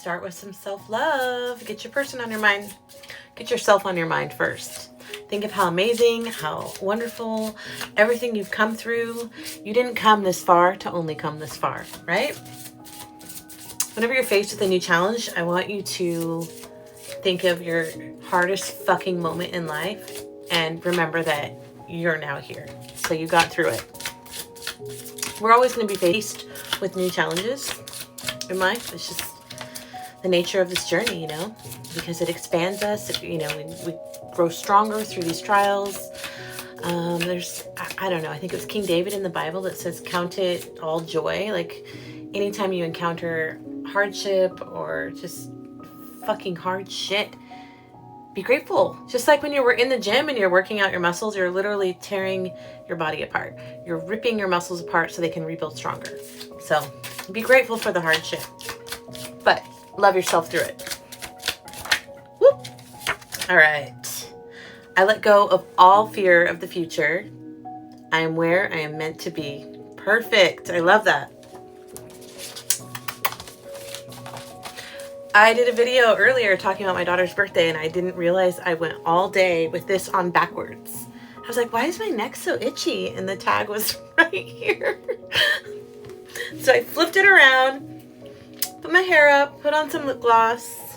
start with some self-love. Get your person on your mind. Get yourself on your mind first. Think of how amazing, how wonderful, everything you've come through. You didn't come this far to only come this far, right? Whenever you're faced with a new challenge, I want you to think of your hardest fucking moment in life and remember that you're now here. So you got through it. We're always going to be faced with new challenges in life. It's just the nature of this journey, you know, because it expands us. You know, we grow stronger through these trials. I don't know, I think it was King David in the Bible that says, count it all joy. Like anytime you encounter hardship or just fucking hard shit, be grateful. Just like when you were in the gym and you're working out your muscles, you're literally tearing your body apart. You're ripping your muscles apart so they can rebuild stronger. So be grateful for the hardship, but love yourself through it. Whoop. All right. I let go of all fear of the future. I am where I am meant to be. Perfect. I love that. I did a video earlier talking about my daughter's birthday, and I didn't realize I went all day with this on backwards. I was like, why is my neck so itchy? And the tag was right here. So I flipped it around, put my hair up, put on some lip gloss.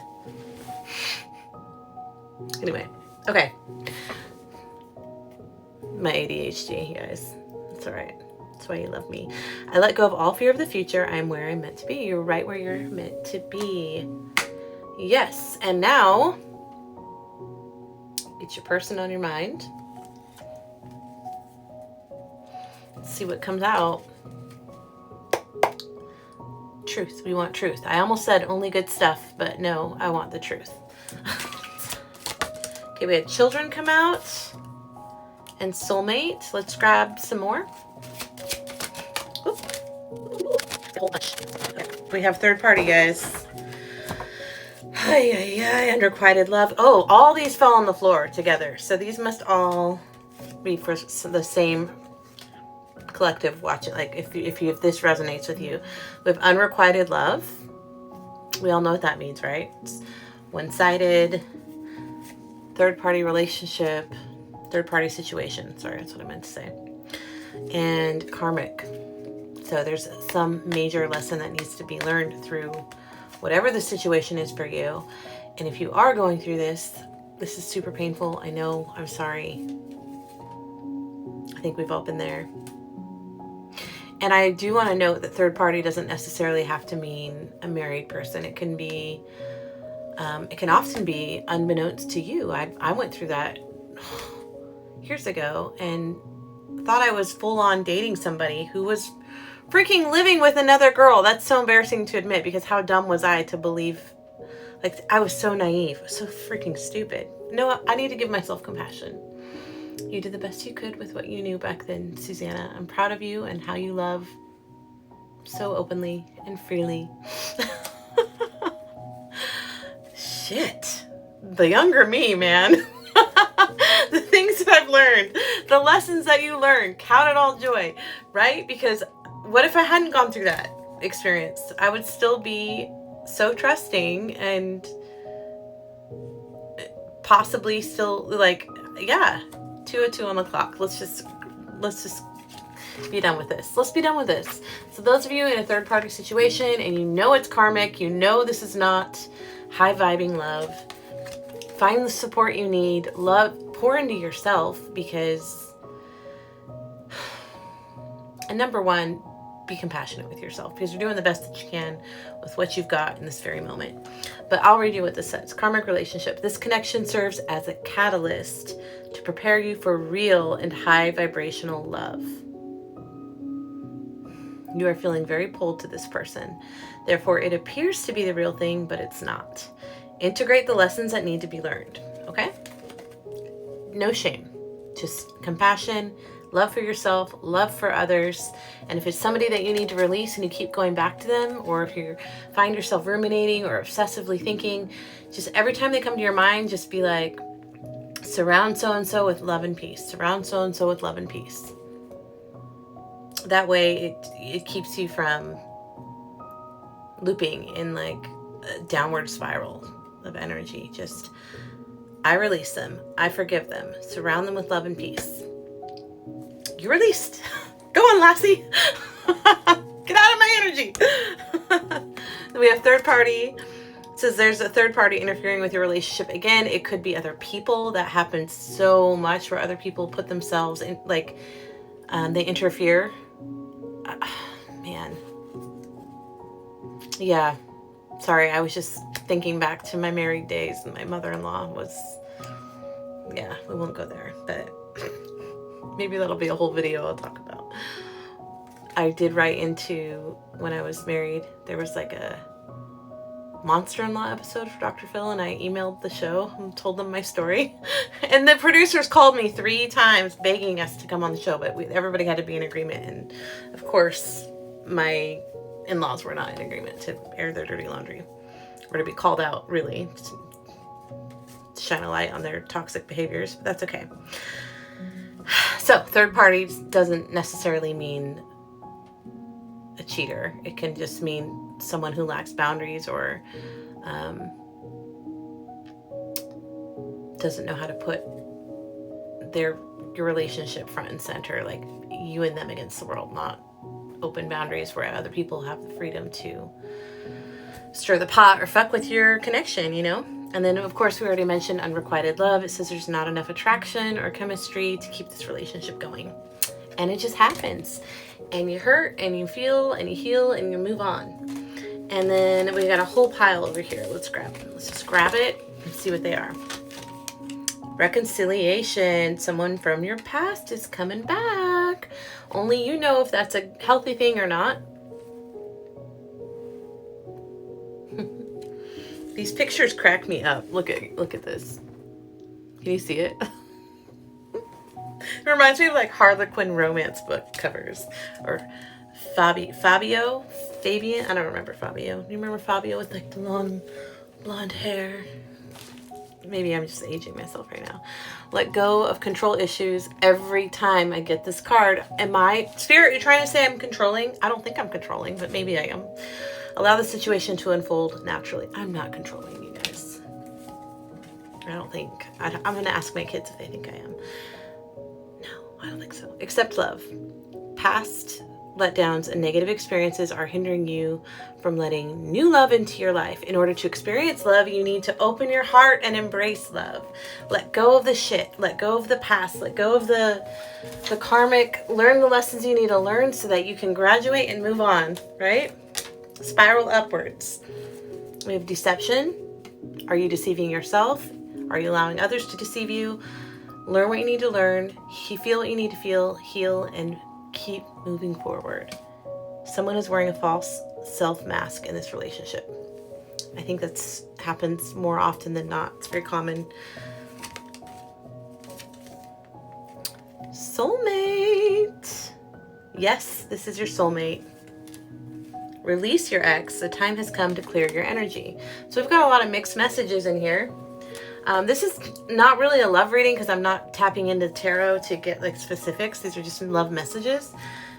Anyway, okay. My ADHD, you guys. It's all right. That's why you love me. I let go of all fear of the future. I am where I'm meant to be. You're right where you're meant to be. Yes. And now, get your person on your mind. Let's see what comes out. Truth. We want truth. I almost said only good stuff, but no, I want the truth. Okay, we had children come out and soulmate. Let's grab some more. We have third party, guys. Unrequited love. Oh, all these fell on the floor together. So these must all be for the same collective watching. Like if this resonates with you. We have unrequited love. We all know what that means, right? It's one-sided, third party relationship, third party situation. Sorry, that's what I meant to say. And karmic. So there's some major lesson that needs to be learned through whatever the situation is for you. And if you are going through this is super painful. I know, I'm sorry. I think we've all been there. And I do want to note that third party doesn't necessarily have to mean a married person. It can be, it can often be unbeknownst to you. I went through that years ago and thought I was full on dating somebody who was freaking living with another girl. That's so embarrassing to admit, because how dumb was I to believe, like I was so naive, so freaking stupid. No, I need to give myself compassion. You did the best you could with what you knew back then, Susanna. I'm proud of you and how you love so openly and freely. Shit. The younger me, man. The things that I've learned, the lessons that you learn, count it all joy, right? Because what if I hadn't gone through that experience? I would still be so trusting and possibly still like, yeah, 2:02 on the clock. Let's just be done with this. Let's be done with this. So those of you in a third party situation and you know it's karmic, you know this is not high vibing love, find the support you need. Love, pour into yourself, because, and number one, be compassionate with yourself, because you're doing the best that you can with what you've got in this very moment. But I'll read you what this says. Karmic relationship. This connection serves as a catalyst to prepare you for real and high vibrational love. You are feeling very pulled to this person. Therefore, it appears to be the real thing, but it's not. Integrate the lessons that need to be learned. Okay? No shame. Just compassion, love for yourself, love for others. And if it's somebody that you need to release and you keep going back to them, or if you find yourself ruminating or obsessively thinking, just every time they come to your mind, just be like, surround so-and-so with love and peace. Surround so-and-so with love and peace. That way it keeps you from looping in like a downward spiral of energy. Just, I release them. I forgive them. Surround them with love and peace. You're released. Go on, Lassie. Get out of my energy. We have third party. It says there's a third party interfering with your relationship. Again, it could be other people. That happens so much where other people put themselves in, like, they interfere. Man. Yeah. Sorry, I was just thinking back to my married days, and my mother-in-law was, yeah, we won't go there, but maybe that'll be a whole video I'll talk about. I did write into, when I was married, there was like a Monster-in-Law episode for Dr. Phil, and I emailed the show and told them my story. And the producers called me 3 times begging us to come on the show, but everybody had to be in agreement. And of course, my in-laws were not in agreement to air their dirty laundry, or to be called out, really, to shine a light on their toxic behaviors, but that's okay. So third party doesn't necessarily mean a cheater. It can just mean someone who lacks boundaries, or doesn't know how to put your relationship front and center, like you and them against the world, not open boundaries where other people have the freedom to stir the pot or fuck with your connection, you know? And then, of course, we already mentioned unrequited love. It says there's not enough attraction or chemistry to keep this relationship going. And it just happens. And you hurt, and you feel, and you heal, and you move on. And then we got a whole pile over here. Let's just grab it and see what they are. Reconciliation. Someone from your past is coming back. Only you know if that's a healthy thing or not. These pictures crack me up. Look at this. Can you see it? It reminds me of like Harlequin romance book covers, or Fabian. I don't remember Fabio. Do you remember Fabio with like the long blonde hair? Maybe I'm just aging myself right now. Let go of control issues. Every time I get this card, am I, Spirit, you're trying to say I'm controlling? I don't think I'm controlling, but maybe I am. Allow the situation to unfold naturally. I'm not controlling, you guys. I don't think. I'm going to ask my kids if they think I am. No, I don't think so. Accept love. Past letdowns and negative experiences are hindering you from letting new love into your life. In order to experience love, you need to open your heart and embrace love. Let go of the shit. Let go of the past. Let go of the karmic. Learn the lessons you need to learn so that you can graduate and move on, right? Spiral upwards. We have deception. Are you deceiving yourself? Are you allowing others to deceive you? Learn what you need to learn. Feel what you need to feel. Heal and keep moving forward. Someone is wearing a false self mask in this relationship. I think that's happens more often than not. It's very common. Soulmate. Yes, this is your soulmate. Release your ex. The time has come to clear your energy. So we've got a lot of mixed messages in here. This is not really a love reading because I'm not tapping into tarot to get like specifics. These are just love messages.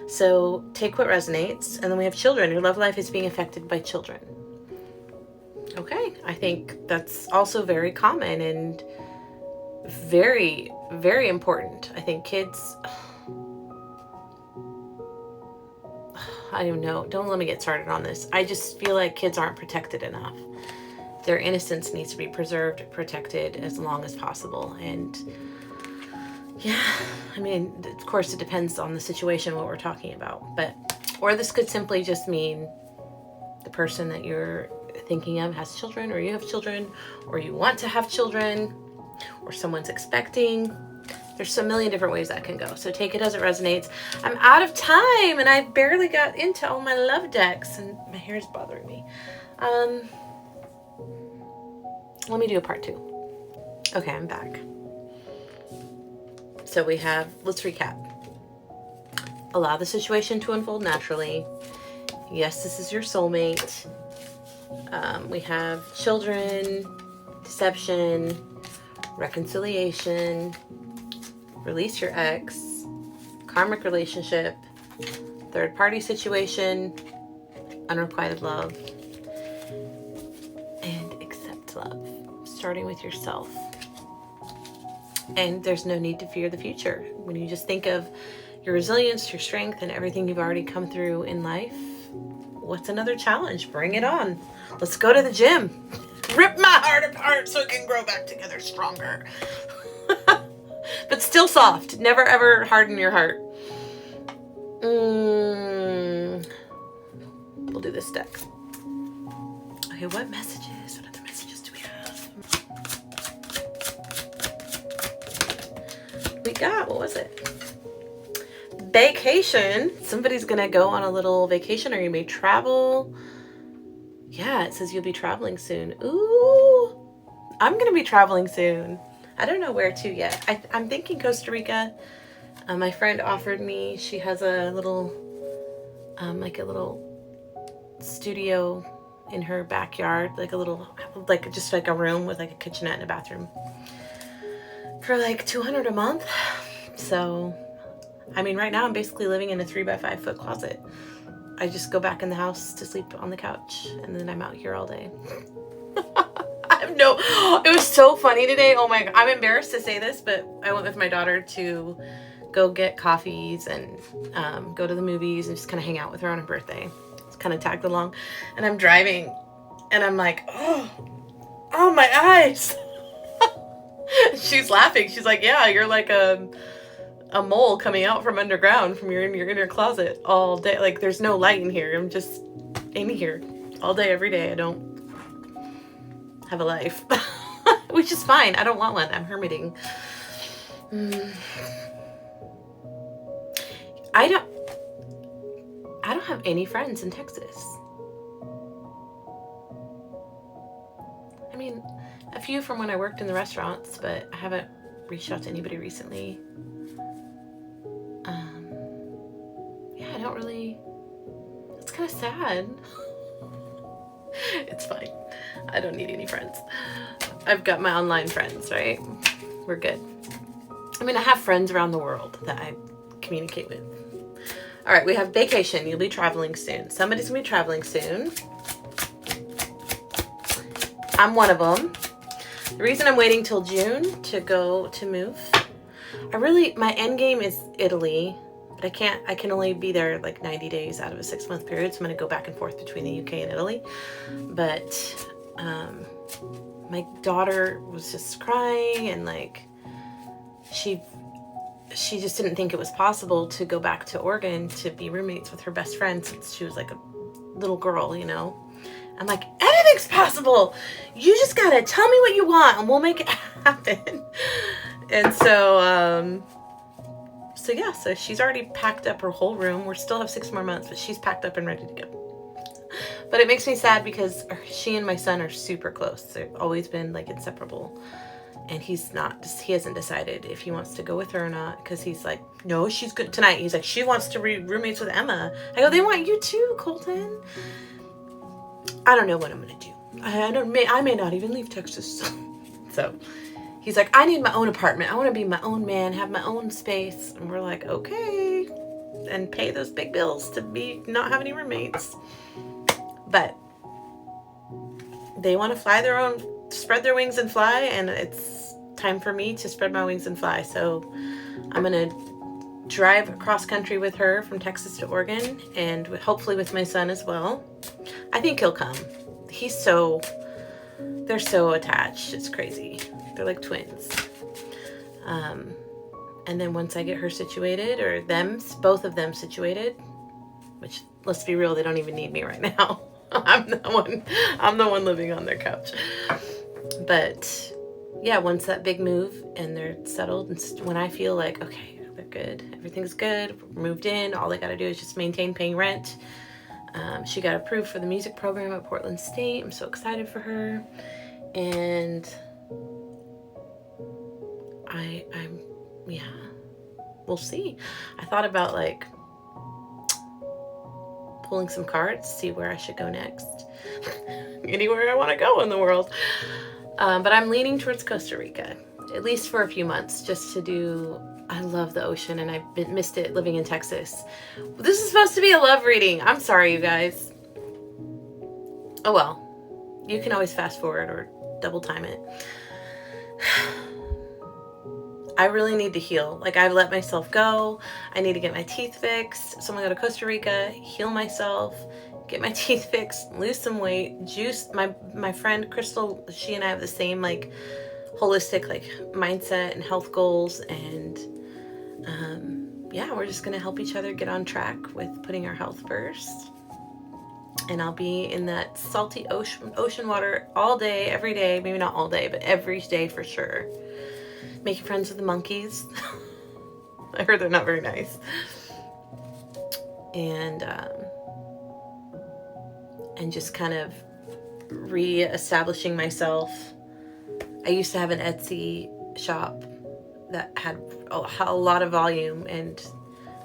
So take what resonates. And then we have children. Your love life is being affected by children. Okay. I think that's also very common and very, very important. I think kids... I don't know. Don't let me get started on this. I just feel like kids aren't protected enough. Their innocence needs to be preserved, protected as long as possible. And yeah, I mean, of course it depends on the situation, what we're talking about, but, or this could simply just mean the person that you're thinking of has children, or you have children, or you want to have children, or someone's expecting. There's a million different ways that can go. So take it as it resonates. I'm out of time and I barely got into all my love decks and my hair's bothering me. Let me do a part 2. Okay, I'm back. So we have, let's recap. Allow the situation to unfold naturally. Yes, this is your soulmate. We have children, deception, reconciliation, release your ex, karmic relationship, third party situation, unrequited love. starts, love. Starting with yourself. And there's no need to fear the future. When you just think of your resilience, your strength, and everything you've already come through in life, what's another challenge? Bring it on. Let's go to the gym. Rip my heart apart so it can grow back together stronger. But still soft. Never ever harden your heart. We'll do this deck. Okay, what messages? What other messages do we have? We got, what was it? Vacation. Somebody's gonna go on a little vacation, or you may travel. Yeah, it says you'll be traveling soon. Ooh, I'm gonna be traveling soon. I don't know where to yet. I'm thinking Costa Rica. My friend offered me, she has a little, like a little studio in her backyard, like a little, like just like a room with like a kitchenette and a bathroom for like $200 a month. So, I mean, right now I'm basically living in a 3x5 foot closet. I just go back in the house to sleep on the couch, and then I'm out here all day. It was so funny today. Oh my God, I'm embarrassed to say this, but I went with my daughter to go get coffees and go to the movies and just kind of hang out with her on her birthday. Just kind of tagged along, and I'm driving, and I'm like, oh my eyes. She's laughing. She's like, yeah, you're like a mole coming out from underground from your inner closet all day. Like, there's no light in here. I'm just in here all day, every day. I don't have a life, which is fine. I don't want one. I'm hermiting. I don't have any friends in Texas. I mean, a few from when I worked in the restaurants, but I haven't reached out to anybody recently. Yeah, I don't really, it's kind of sad. It's fine. I don't need any friends. I've got my online friends, right? We're good. I mean, I have friends around the world that I communicate with. All right, we have vacation. You'll be traveling soon. Somebody's gonna be traveling soon. I'm one of them. The reason I'm waiting till June to move, my end game is Italy, but I can only be there like 90 days out of a 6-month period. So I'm gonna go back and forth between the UK and Italy. But my daughter was just crying, and like she just didn't think it was possible to go back to Oregon to be roommates with her best friend since she was like a little girl, you know. I'm like, anything's possible. You just gotta tell me what you want and we'll make it happen. And so yeah, so she's already packed up her whole room. We still have 6 more months, but she's packed up and ready to go. But it makes me sad because she and my son are super close. They've always been like inseparable. And he hasn't decided if he wants to go with her or not, because he's like, no, she's good tonight. He's like, she wants to be roommates with Emma. I go, they want you too, Colton. I don't know what I'm gonna do. I may not even leave Texas. So he's like, I need my own apartment. I want to be my own man, have my own space. And we're like, okay, and pay those big bills to not have any roommates. But they want to fly their own, spread their wings and fly, and it's time for me to spread my wings and fly. So I'm gonna drive across country with her from Texas to Oregon, and hopefully with my son as well. I think he'll come. They're so attached. It's crazy. They're like twins. And then once I get her situated, or both of them situated, which, let's be real, they don't even need me right now. I'm the one living on their couch. But yeah, once that big move and they're settled, and when I feel like, okay, they're good, everything's good, we're moved in, all they got to do is just maintain paying rent. She got approved for the music program at Portland State. I'm so excited for her. And yeah, we'll see. I thought about like pulling some cards, see where I should go next. Anywhere I want to go in the world. But I'm leaning towards Costa Rica, at least for a few months, just to do, I love the ocean, and I've missed it living in Texas. This is supposed to be a love reading. I'm sorry, you guys. Oh well, you can always fast forward or double time it. I really need to heal. Like, I've let myself go. I need to get my teeth fixed. So I'm gonna go to Costa Rica, heal myself, get my teeth fixed, lose some weight, juice. My friend Crystal, she and I have the same like holistic like mindset and health goals, and yeah, we're just gonna help each other get on track with putting our health first. And I'll be in that salty ocean water all day, every day. Maybe not all day, but every day for sure. Making friends with the monkeys. I heard they're not very nice. And just kind of re-establishing myself. I used to have an Etsy shop that had a lot of volume and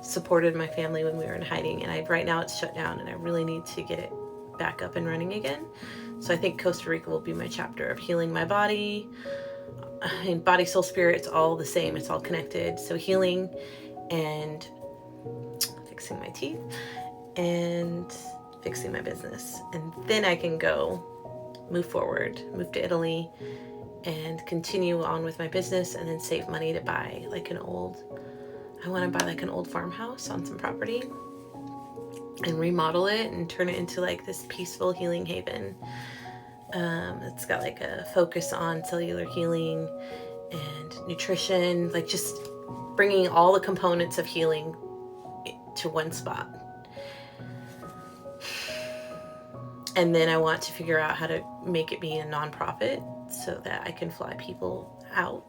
supported my family when we were in hiding, and right now it's shut down, and I really need to get it back up and running again. So I think Costa Rica will be my chapter of healing my body. And body, soul, spirit, it's all the same. It's all connected. So healing and fixing my teeth and fixing my business. And then I can go move forward, move to Italy and continue on with my business, and then save money to buy like I want to buy like an old farmhouse on some property and remodel it and turn it into like this peaceful healing haven. It's got like a focus on cellular healing and nutrition, like just bringing all the components of healing to one spot. And then I want to figure out how to make it be a nonprofit so that I can fly people out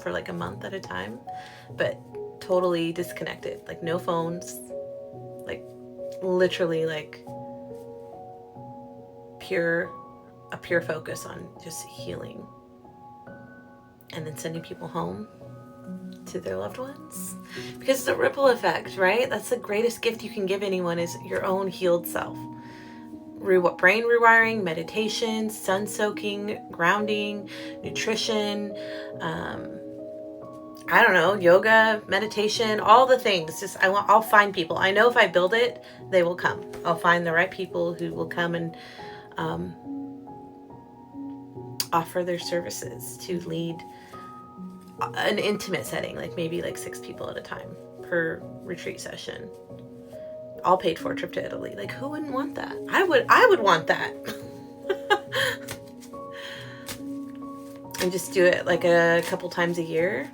for like a month at a time, but totally disconnected, like no phones, like literally like a pure focus on just healing, and then sending people home to their loved ones, because it's a ripple effect, right? That's the greatest gift you can give anyone, is your own healed self. Brain rewiring, meditation, sun soaking, grounding, nutrition, I don't know, yoga, meditation, all the things. Just I'll find people. I know if I build it, they will come. I'll find the right people who will come and offer their services to lead an intimate setting, like maybe like 6 people at a time per retreat session. All paid for trip to Italy. Like, who wouldn't want that? I would want that. And just do it like a couple times a year.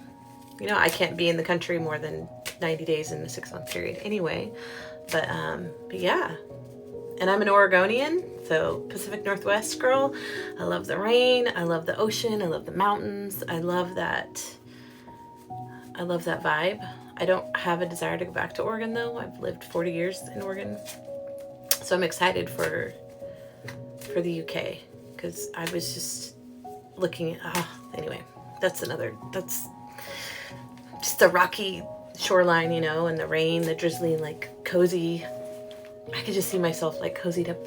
You know, I can't be in the country more than 90 days in a 6-month period anyway. But yeah. And I'm an Oregonian, so Pacific Northwest girl. I love the rain. I love the ocean. I love the mountains. I love that vibe. I don't have a desire to go back to Oregon though. I've lived 40 years in Oregon. So I'm excited for the UK, because I was just looking at, anyway, that's just the rocky shoreline, you know, and the rain, the drizzling, like cozy. I could just see myself like cozied up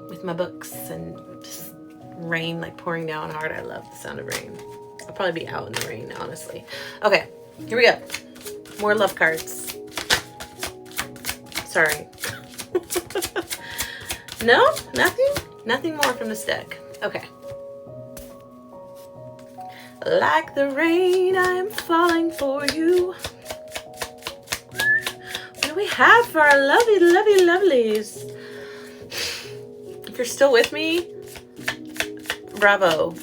with my books and just rain like pouring down hard. I love the sound of rain. I'll probably be out in the rain, honestly. Okay, here we go. More love cards. Sorry. No? Nothing? Nothing more from this deck. Okay. Like the rain, I am falling for you. What do we have for our lovely, lovely, lovelies? If you're still with me, bravo.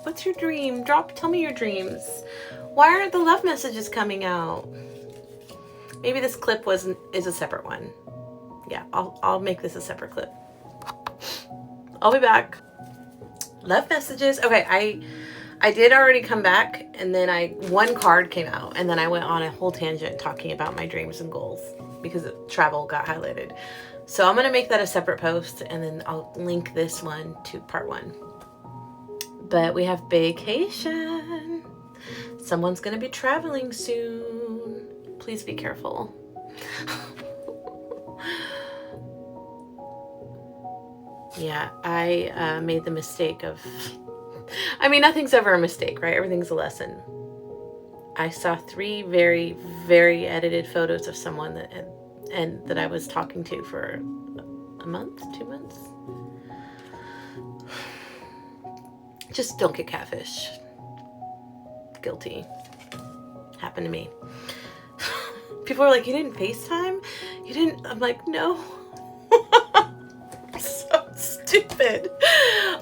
What's your dream? Tell me your dreams. Why aren't the love messages coming out? Maybe this clip is a separate one. Yeah, I'll make this a separate clip. I'll be back. Love messages. Okay, I did already come back, and then one card came out, and then I went on a whole tangent talking about my dreams and goals because travel got highlighted. So I'm gonna make that a separate post, and then I'll link this one to part 1. But we have vacation. Someone's gonna be traveling soon. Please be careful. Yeah, I made the mistake of, nothing's ever a mistake, right? Everything's a lesson. I saw 3 very, very edited photos of someone and that I was talking to for a month, 2 months. Just don't get catfish. Guilty. Happened to me. People are like, you didn't FaceTime? You didn't? I'm like, no. So stupid.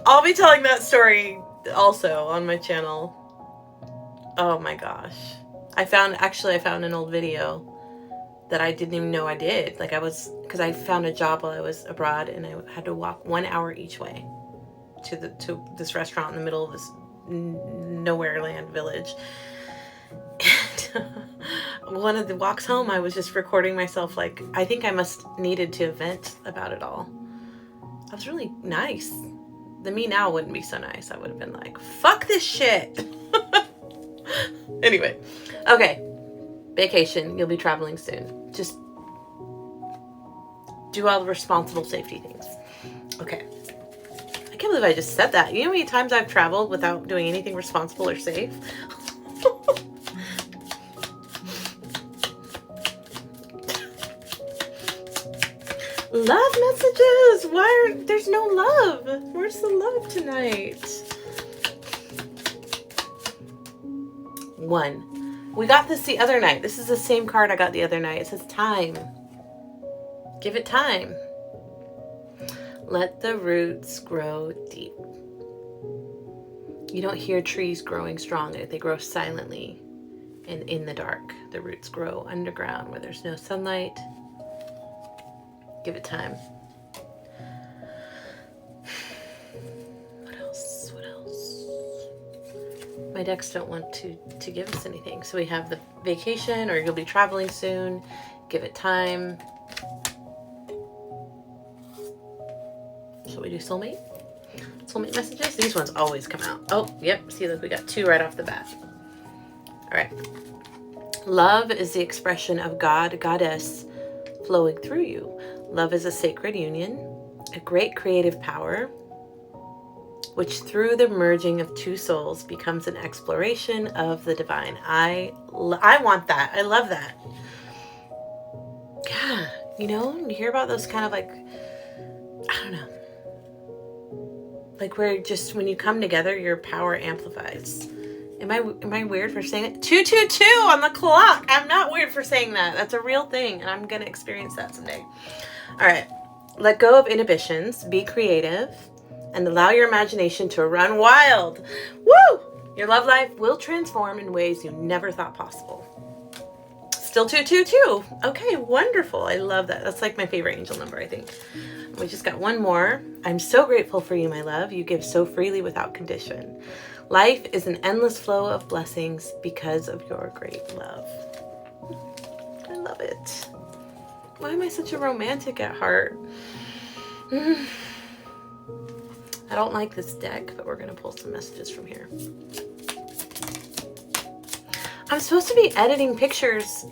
I'll be telling that story also on my channel. Oh my gosh. I found an old video that I didn't even know I did. Like because I found a job while I was abroad, and I had to walk 1 hour each way to this restaurant in the middle of this nowhere land village. And one of the walks home, I was just recording myself. Like, I think I must needed to vent about it all. I was really nice. The me now wouldn't be so nice. I would have been like, fuck this shit. Anyway, okay. Vacation. You'll be traveling soon. Just do all the responsible safety things. Okay. I can't believe I just said that. You know how many times I've traveled without doing anything responsible or safe? Love messages. There's no love? Where's the love tonight? 1. We got this the other night. This is the same card I got the other night. It says time. Give it time. Let the roots grow deep. You don't hear trees growing strong. They grow silently and in the dark. The roots grow underground where there's no sunlight. Give it time. What else? My decks don't want to give us anything. So we have the vacation, or you'll be traveling soon. Give it time. So we do soulmate. Soulmate messages. These ones always come out. Oh, yep. See, look, we got 2 right off the bat. All right. Love is the expression of God, goddess, flowing through you. Love is a sacred union, a great creative power, which through the merging of 2 souls becomes an exploration of the divine. I want that. I love that. Yeah, you hear about those kind of like, I don't know, like where just when you come together, your power amplifies. Am I weird for saying it? 222 on the clock. I'm not weird for saying that. That's a real thing, and I'm gonna experience that someday. All right, let go of inhibitions, be creative, and allow your imagination to run wild. Woo! Your love life will transform in ways you never thought possible. Still 222. Okay, wonderful. I love that. That's like my favorite angel number, I think. We just got 1 more. I'm so grateful for you, my love. You give so freely without condition. Life is an endless flow of blessings because of your great love. I love it. Why am I such a romantic at heart? I don't like this deck, but we're going to pull some messages from here. I'm supposed to be editing pictures.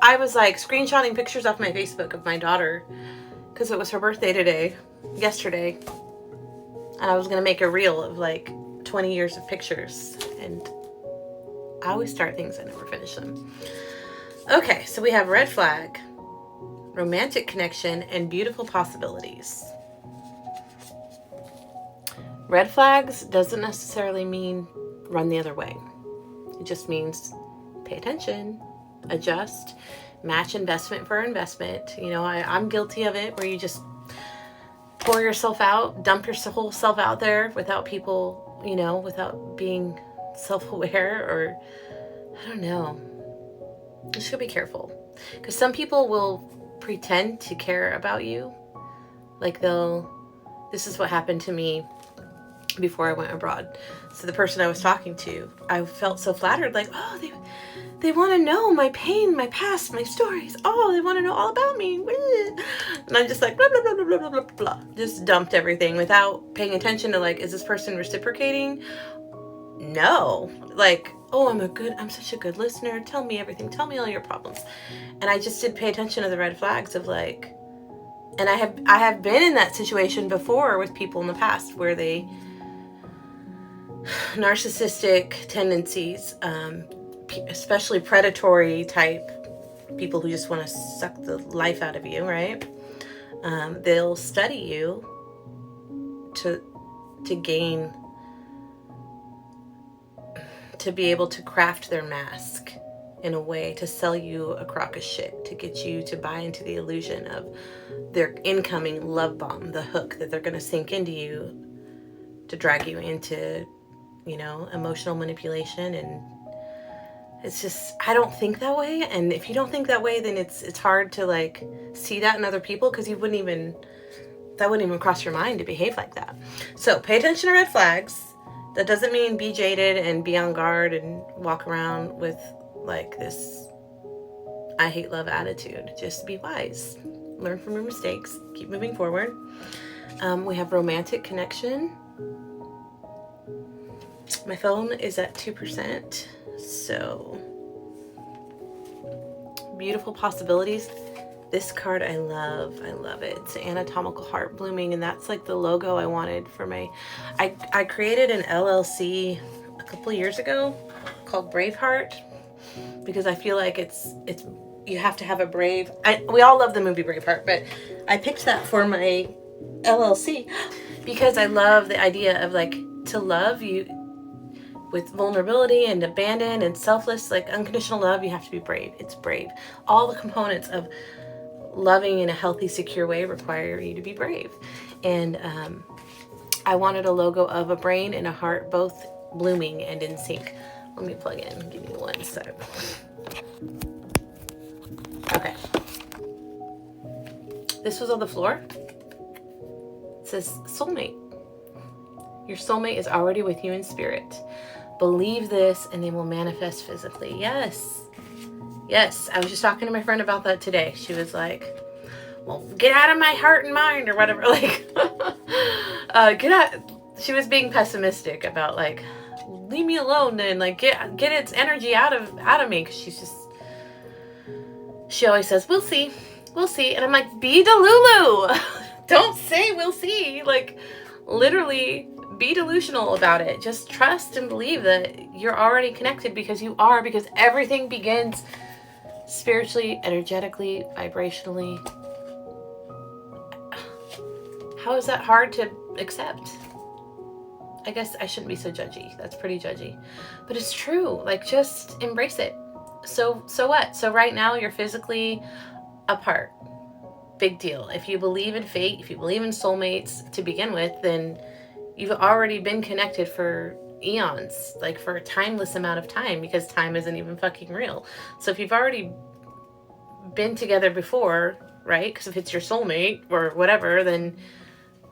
I was like screenshotting pictures off my Facebook of my daughter because it was her birthday yesterday. And I was going to make a reel of like 20 years of pictures. And I always start things, I never finish them. Okay, so we have red flag, romantic connection, and beautiful possibilities. Red flags doesn't necessarily mean run the other way. It just means pay attention, adjust, match investment for investment. I'm guilty of it, where you just pour yourself out, dump your whole self out there without people, without being self-aware, or I don't know. You just gotta be careful, because some people will pretend to care about you. Like this is what happened to me before I went abroad. So the person I was talking to, I felt so flattered, like, oh, they want to know my pain, my past, my stories. Oh, they want to know all about me. And I'm just like, blah, blah, blah, blah, blah, blah, blah. Just dumped everything without paying attention to, like, is this person reciprocating? No. Like, oh, I'm such a good listener. Tell me everything. Tell me all your problems. And I just didn't pay attention to the red flags of, like, and I have been in that situation before with people in the past where they narcissistic tendencies, especially predatory type people who just want to suck the life out of you, right? They'll study you to gain, to be able to craft their mask in a way to sell you a crock of shit, to get you to buy into the illusion of their incoming love bomb, the hook that they're going to sink into you to drag you into, you know, emotional manipulation. And it's just, I don't think that way. And if you don't think that way, then it's hard to like see that in other people, because that wouldn't even cross your mind to behave like that. So pay attention to red flags. That doesn't mean be jaded and be on guard and walk around with like this I hate love attitude. Just be wise. Learn from your mistakes. Keep moving forward. We have romantic connection. My phone is at 2%. So beautiful possibilities. This card I love. I love it. It's an anatomical heart blooming, and that's like the logo I wanted for my... I created an LLC a couple of years ago called Braveheart, because I feel like it's you have to have a brave... we all love the movie Braveheart, but I picked that for my LLC because I love the idea of like, to love you with vulnerability and abandon and selfless, like unconditional love, you have to be brave. It's brave. All the components of loving in a healthy, secure way require you to be brave. And I wanted a logo of a brain and a heart both blooming and in sync. Let me plug in. Give me 1 sec. Okay. This was on the floor. It says soulmate. Your soulmate is already with you in spirit. Believe this and they will manifest physically. Yes. Yes. I was just talking to my friend about that today. She was like, well, get out of my heart and mind or whatever. Like, get out. She was being pessimistic about like, leave me alone and like get its energy out of me. Cause she always says, we'll see. And I'm like, be Delulu. Don't say we'll see. Like, literally be delusional about it. Just trust and believe that you're already connected, because you are, because everything begins spiritually, energetically, vibrationally. How is that hard to accept? I guess I shouldn't be so judgy. That's pretty judgy. But it's true. Like, just embrace it. So what? So right now you're physically apart. Big deal. If you believe in fate, if you believe in soulmates to begin with, then you've already been connected for eons, like for a timeless amount of time, because time isn't even fucking real. So if you've already been together before, right? Because if it's your soulmate or whatever, then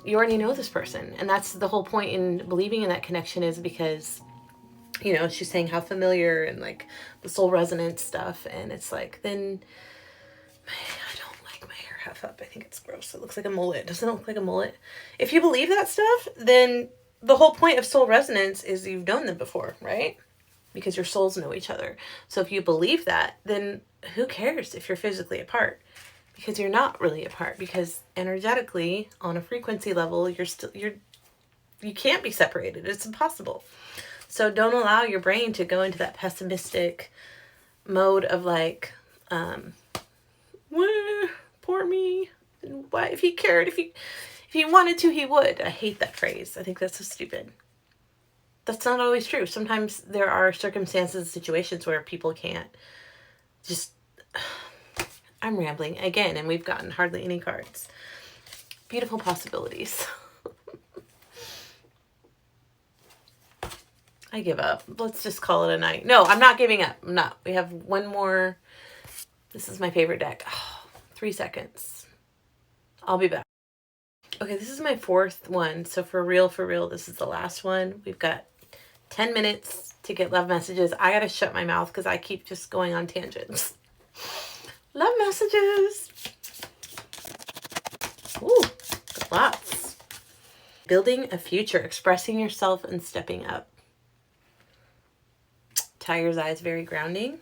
you already know this person. And that's the whole point in believing in that connection, is because, you know, she's saying how familiar and like the soul resonance stuff. And it's like, then I don't like my hair half up. I think it's gross. It looks like a mullet. Doesn't it look like a mullet? If you believe that stuff, then the whole point of soul resonance is you've known them before, right? Because your souls know each other. So if you believe that, then who cares if you're physically apart? Because you're not really apart, because energetically on a frequency level, you can't be separated. It's impossible. So don't allow your brain to go into that pessimistic mode of like, poor me. Why? If he cared, if he wanted to, he would. I hate that phrase. I think that's so stupid. That's not always true. Sometimes there are circumstances and situations where people can't just... I'm rambling again, and we've gotten hardly any cards. Beautiful possibilities. I give up. Let's just call it a night. No, I'm not giving up. I'm not. We have one more. This is my favorite deck. Oh, 3 seconds. I'll be back. Okay, this is my 4th one. So for real, this is the last one. We've got 10 minutes to get love messages. I gotta shut my mouth because I keep just going on tangents. Love messages. Ooh, lots. Building a future, expressing yourself and stepping up. Tiger's Eye is very grounding.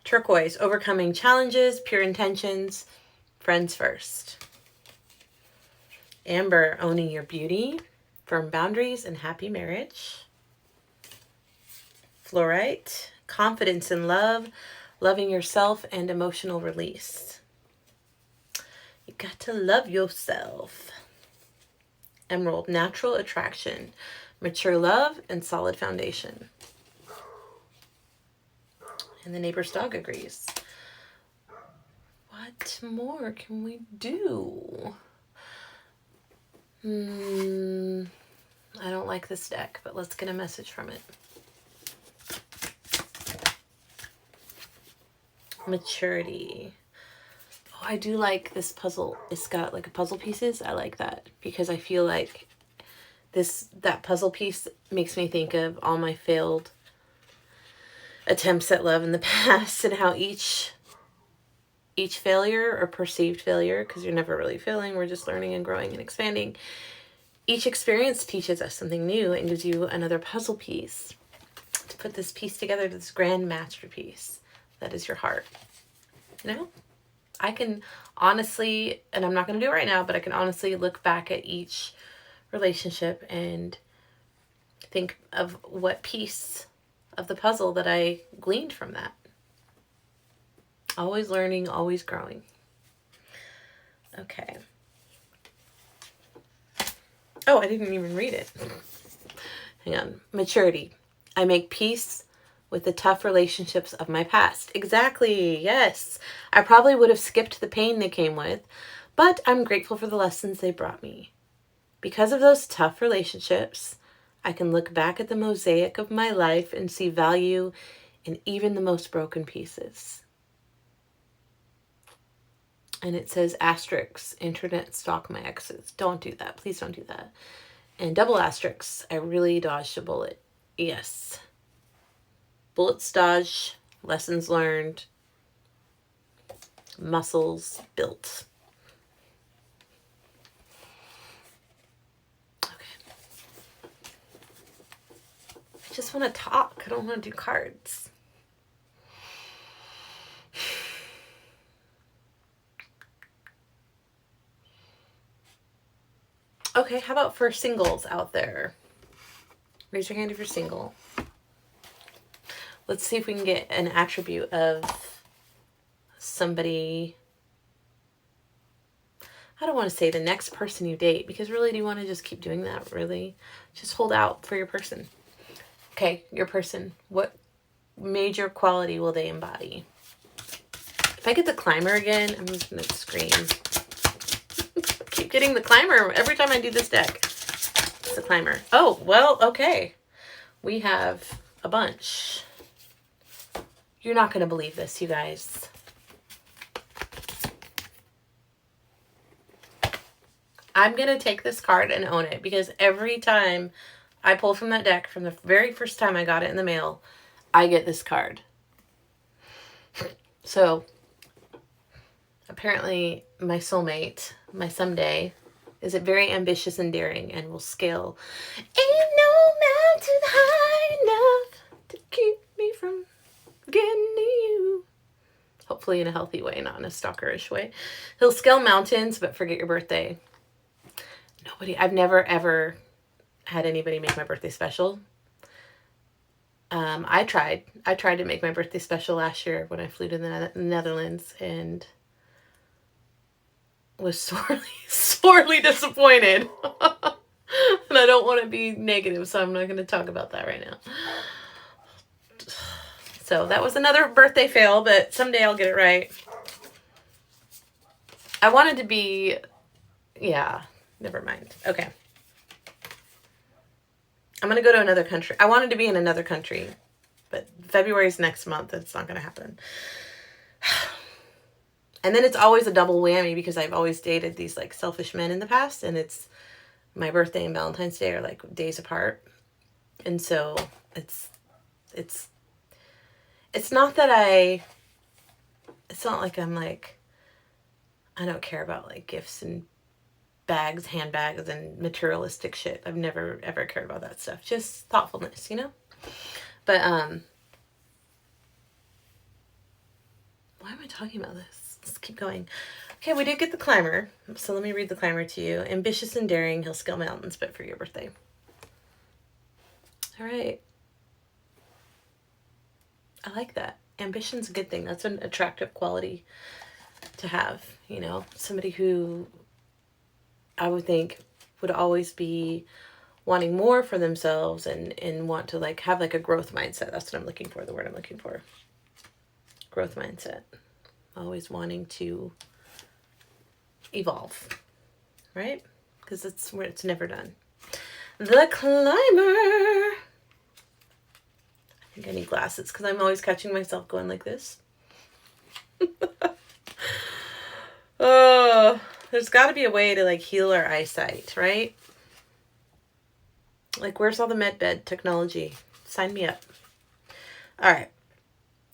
Turquoise, overcoming challenges, pure intentions, friends first. Amber, owning your beauty, firm boundaries, and happy marriage. Fluorite, confidence in love, loving yourself, and emotional release. You got to love yourself. Emerald, natural attraction, mature love, and solid foundation. And the neighbor's dog agrees. What more can we do? I don't like this deck, but let's get a message from it. Maturity. Oh, I do like this puzzle. It's got like puzzle pieces. I like that because I feel like that puzzle piece makes me think of all my failed attempts at love in the past and how each failure or perceived failure, because you're never really failing, we're just learning and growing and expanding. Each experience teaches us something new and gives you another puzzle piece to put this piece together to this grand masterpiece that is your heart. You know, I can honestly, and I'm not going to do it right now, but I can honestly look back at each relationship and think of what piece of the puzzle that I gleaned from that. Always learning, always growing. Okay. Oh, I didn't even read it. Hang on. Maturity. I make peace with the tough relationships of my past. Exactly. Yes. I probably would have skipped the pain they came with, but I'm grateful for the lessons they brought me. Because of those tough relationships, I can look back at the mosaic of my life and see value in even the most broken pieces. And it says asterisks, internet stalk my exes. Don't do that. Please don't do that. And double asterisks, I really dodged a bullet. Yes. Bullets dodged, lessons learned, muscles built. Okay. I just want to talk. I don't want to do cards. Okay, how about for singles out there? Raise your hand if you're single. Let's see if we can get an attribute of somebody. I don't want to say the next person you date, because really, do you want to just keep doing that? Really? Just hold out for your person. Okay, your person. What major quality will they embody? If I get the climber again, I'm just going to scream. Keep getting the climber every time I do this deck. It's the climber. Oh, well, okay. We have a bunch. You're not going to believe this, you guys. I'm going to take this card and own it, because every time I pull from that deck, from the very first time I got it in the mail, I get this card. So, apparently, my soulmate, my someday, is very ambitious and daring and will scale. Ain't no mountain high enough to keep me from getting to you. Hopefully in a healthy way, not in a stalkerish way. He'll scale mountains, but forget your birthday. I've never ever had anybody make my birthday special. I tried to make my birthday special last year when I flew to the Netherlands and was sorely disappointed. And I don't want to be negative, so I'm not going to talk about that right now. So that was another birthday fail, but someday I'll get it right. I wanted to be, yeah, never mind. Okay. I'm going to go to another country. I wanted to be in another country, but February's next month. It's not going to happen. And then it's always a double whammy, because I've always dated these like selfish men in the past, and it's my birthday and Valentine's Day are like days apart. And so it's not that it's not like I'm like, I don't care about like gifts and bags, handbags, and materialistic shit. I've never ever cared about that stuff. Just thoughtfulness, you know? But why am I talking about this? Let's keep going. Okay, we did get the climber. So let me read the climber to you. Ambitious and daring, he'll scale mountains, but for your birthday. All right. I like that. Ambition's a good thing. That's an attractive quality to have, you know, somebody who I would think would always be wanting more for themselves and want to like have like a growth mindset. That's what I'm looking for, the word I'm looking for. Growth mindset. Always wanting to evolve, right? Because it's where it's never done. The Climber. I think I need glasses because I'm always catching myself going like this. Oh, there's got to be a way to like heal our eyesight, right? Like, where's all the med bed technology? Sign me up. All right.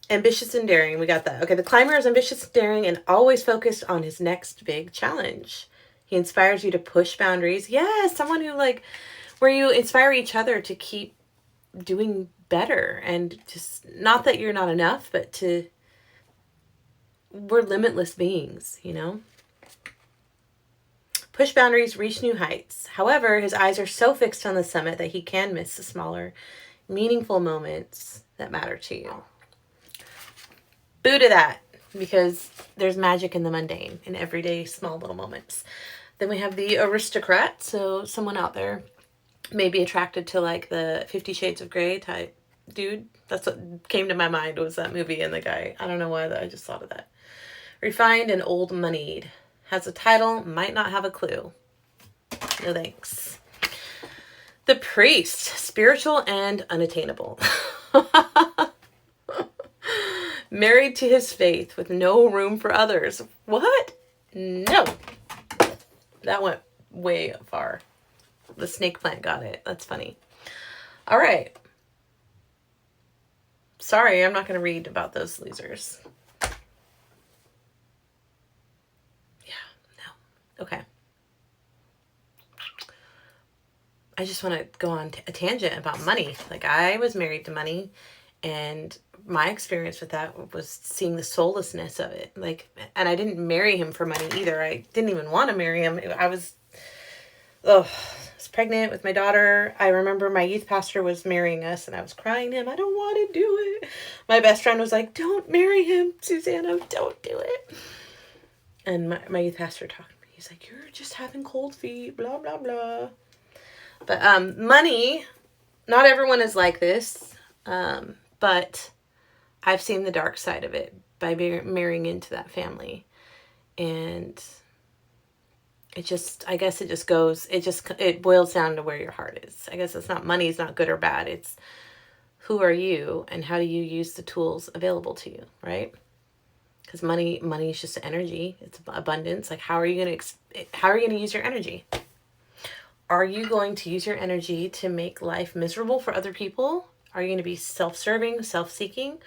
Ambitious and daring. We got that. Okay, the Climber is ambitious and daring and always focused on his next big challenge. He inspires you to push boundaries. Yeah, someone who like, where you inspire each other to keep doing better and just, not that you're not enough, but to, we're limitless beings, you know? Push boundaries, reach new heights. However, his eyes are so fixed on the summit that he can miss the smaller, meaningful moments that matter to you. Boo to that, because there's magic in the mundane, in everyday small little moments. Then we have the aristocrat. So someone out there may be attracted to like the 50 Shades of Grey type dude. That's what came to my mind, was that movie and the guy. I don't know why I just thought of that. Refined and old moneyed. Has a title, might not have a clue. No thanks. The priest. Spiritual and unattainable. Married to his faith with no room for others. What? No. That went way far. The snake plant got it. That's funny. All right. Sorry, I'm not going to read about those losers. Yeah, no. Okay. I just want to go on a tangent about money. Like, I was married to money, and my experience with that was seeing the soullessness of it. Like, and I didn't marry him for money either. I didn't even want to marry him. I was pregnant with my daughter. I remember my youth pastor was marrying us, and I was crying to him, I don't want to do it. My best friend was like, don't marry him, Susanna, don't do it. And my youth pastor talked to me. He's like, you're just having cold feet, blah, blah, blah. But money, not everyone is like this. But I've seen the dark side of it by marrying into that family. And it just, I guess it boils down to where your heart is. I guess it's not, money is not good or bad. It's who are you and how do you use the tools available to you, right? Because money is just energy. It's abundance. Like, how are you going to use your energy? Are you going to use your energy to make life miserable for other people? Are you going to be self-serving, self-seeking?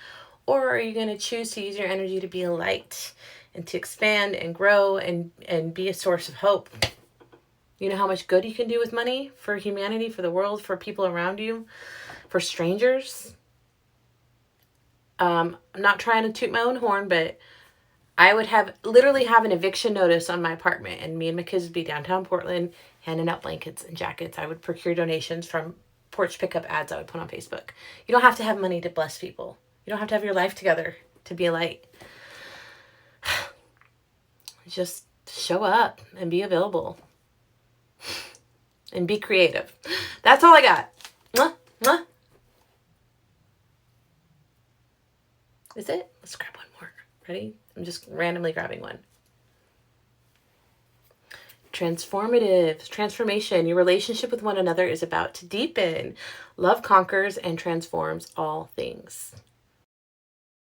Or are you going to choose to use your energy to be a light and to expand and grow and be a source of hope? You know how much good you can do with money for humanity, for the world, for people around you, for strangers? I'm not trying to toot my own horn, but I would literally have an eviction notice on my apartment, and me and my kids would be downtown Portland handing out blankets and jackets. I would procure donations from porch pickup ads I would put on Facebook. You don't have to have money to bless people. You don't have to have your life together to be a light. Just show up and be available. And be creative. That's all I got. Mwah, mwah. Is it? Let's grab one more. Ready? I'm just randomly grabbing one. Transformation. Your relationship with one another is about to deepen. Love conquers and transforms all things.